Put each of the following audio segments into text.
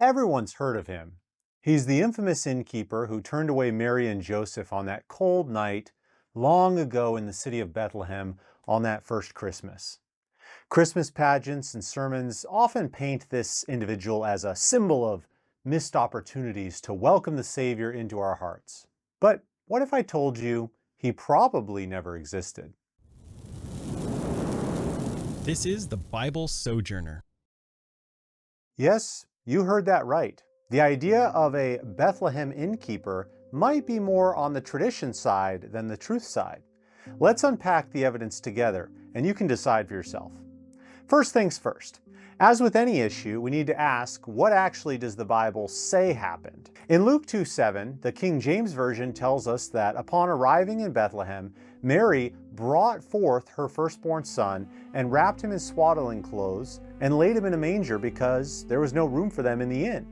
Everyone's heard of him. He's the infamous innkeeper who turned away Mary and Joseph on that cold night long ago in the city of Bethlehem on that first Christmas. Christmas pageants and sermons often paint this individual as a symbol of missed opportunities to welcome the Savior into our hearts. But what if I told you he probably never existed? This is the Bible Sojourner. Yes, you heard that right. The idea of a Bethlehem innkeeper might be more on the tradition side than the truth side. Let's unpack the evidence together, and you can decide for yourself. First things first. As with any issue, we need to ask, what actually does the Bible say happened? In Luke 2:7, the King James Version tells us that upon arriving in Bethlehem, Mary brought forth her firstborn son and wrapped him in swaddling clothes and laid him in a manger because there was no room for them in the inn.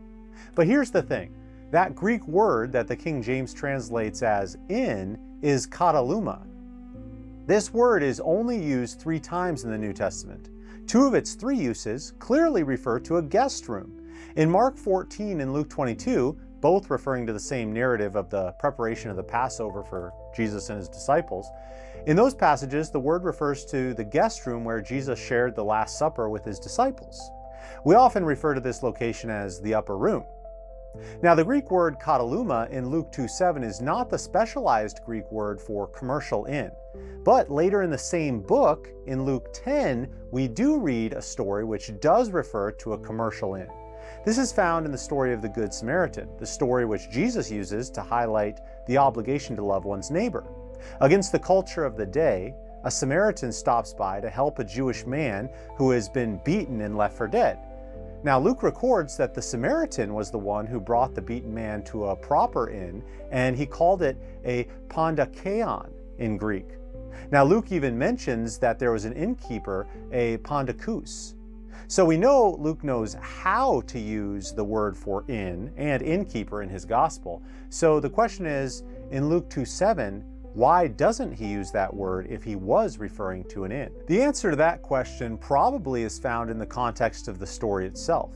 But here's the thing. That Greek word that the King James translates as inn is kataluma. This word is only used 3 times in the New Testament. 2 of its 3 uses clearly refer to a guest room. In Mark 14 and Luke 22, both referring to the same narrative of the preparation of the Passover for Jesus and his disciples, in those passages, the word refers to the guest room where Jesus shared the Last Supper with his disciples. We often refer to this location as the upper room. Now, the Greek word kataluma in Luke 2:7 is not the specialized Greek word for commercial inn. But later in the same book, in Luke 10, we do read a story which does refer to a commercial inn. This is found in the story of the Good Samaritan, the story which Jesus uses to highlight the obligation to love one's neighbor. Against the culture of the day, a Samaritan stops by to help a Jewish man who has been beaten and left for dead. Now, Luke records that the Samaritan was the one who brought the beaten man to a proper inn, and he called it a pandakeion in Greek. Now, Luke even mentions that there was an innkeeper, a pandakous. So we know Luke knows how to use the word for inn and innkeeper in his gospel. So the question is, in Luke 2:7, why doesn't he use that word if he was referring to an inn? The answer to that question probably is found in the context of the story itself.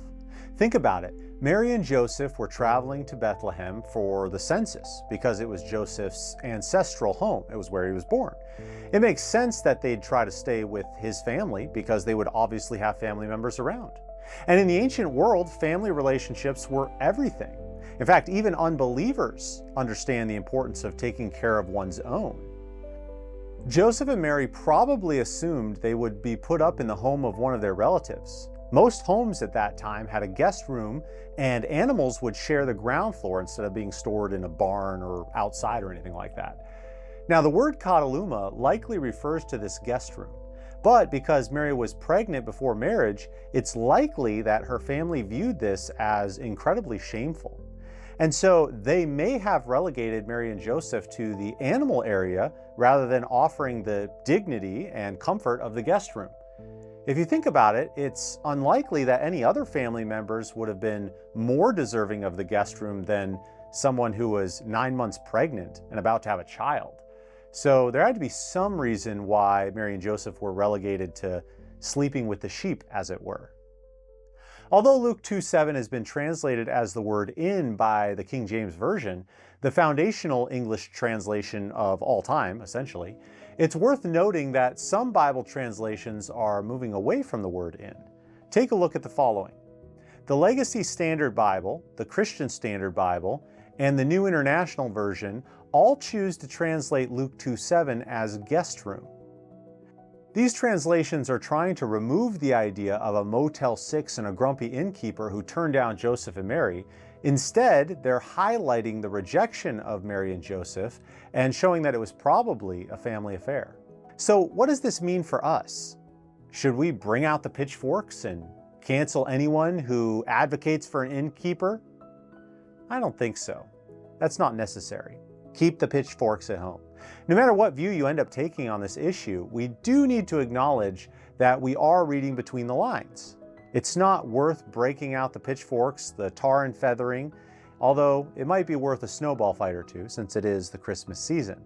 Think about it. Mary and Joseph were traveling to Bethlehem for the census because it was Joseph's ancestral home. It was where he was born. It makes sense that they'd try to stay with his family because they would obviously have family members around. And in the ancient world, family relationships were everything. In fact, even unbelievers understand the importance of taking care of one's own. Joseph and Mary probably assumed they would be put up in the home of one of their relatives. Most homes at that time had a guest room, and animals would share the ground floor instead of being stored in a barn or outside or anything like that. Now, the word kataluma likely refers to this guest room. But because Mary was pregnant before marriage, it's likely that her family viewed this as incredibly shameful. And so they may have relegated Mary and Joseph to the animal area rather than offering the dignity and comfort of the guest room. If you think about it, it's unlikely that any other family members would have been more deserving of the guest room than someone who was 9 months pregnant and about to have a child. So there had to be some reason why Mary and Joseph were relegated to sleeping with the sheep, as it were. Although Luke 2:7 has been translated as the word inn by the King James Version, the foundational English translation of all time, essentially, it's worth noting that some Bible translations are moving away from the word inn. Take a look at the following. The Legacy Standard Bible, the Christian Standard Bible, and the New International Version all choose to translate Luke 2:7 as guest room. These translations are trying to remove the idea of a Motel 6 and a grumpy innkeeper who turned down Joseph and Mary. Instead, they're highlighting the rejection of Mary and Joseph and showing that it was probably a family affair. So what does this mean for us? Should we bring out the pitchforks and cancel anyone who advocates for an innkeeper? I don't think so. That's not necessary. Keep the pitchforks at home. No matter what view you end up taking on this issue, we do need to acknowledge that we are reading between the lines. It's not worth breaking out the pitchforks, the tar and feathering, although it might be worth a snowball fight or two since it is the Christmas season.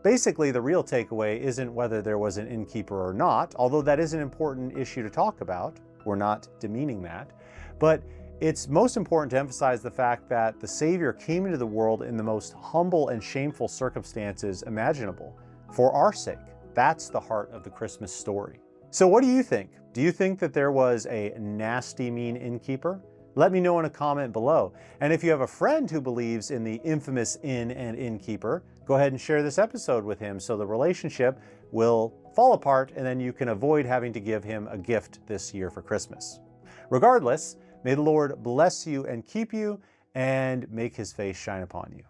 Basically, the real takeaway isn't whether there was an innkeeper or not, although that is an important issue to talk about. We're not demeaning that. But It's most important to emphasize the fact that the Savior came into the world in the most humble and shameful circumstances imaginable, for our sake. That's the heart of the Christmas story. So what do you think? Do you think that there was a nasty, mean innkeeper? Let me know in a comment below. And if you have a friend who believes in the infamous inn and innkeeper, go ahead and share this episode with him so the relationship will fall apart and then you can avoid having to give him a gift this year for Christmas. Regardless, may the Lord bless you and keep you and make his face shine upon you.